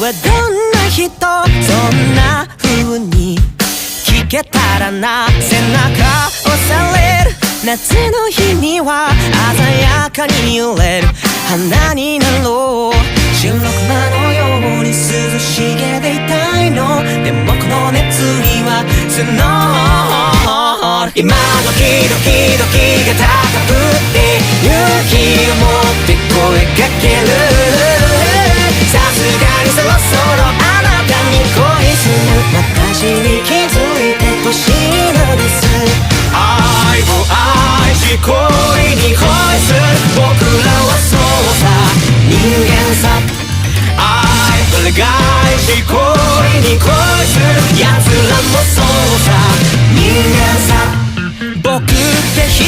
はどんな人、そんな風に聞けたらな。背中押される夏の日には鮮やかに揺れる花になろう。白熊のように涼しげでいたいの。でもこの熱には募る。今時ドキドキが高ぶって勇気を持って声かける。さすがにそろそろあなたに恋する。私に気づいてほしいのです。愛を愛し恋に恋する。僕らはそうさ人間さ。愛を願いし恋に恋する。奴らもそうさ人間さ。僕って人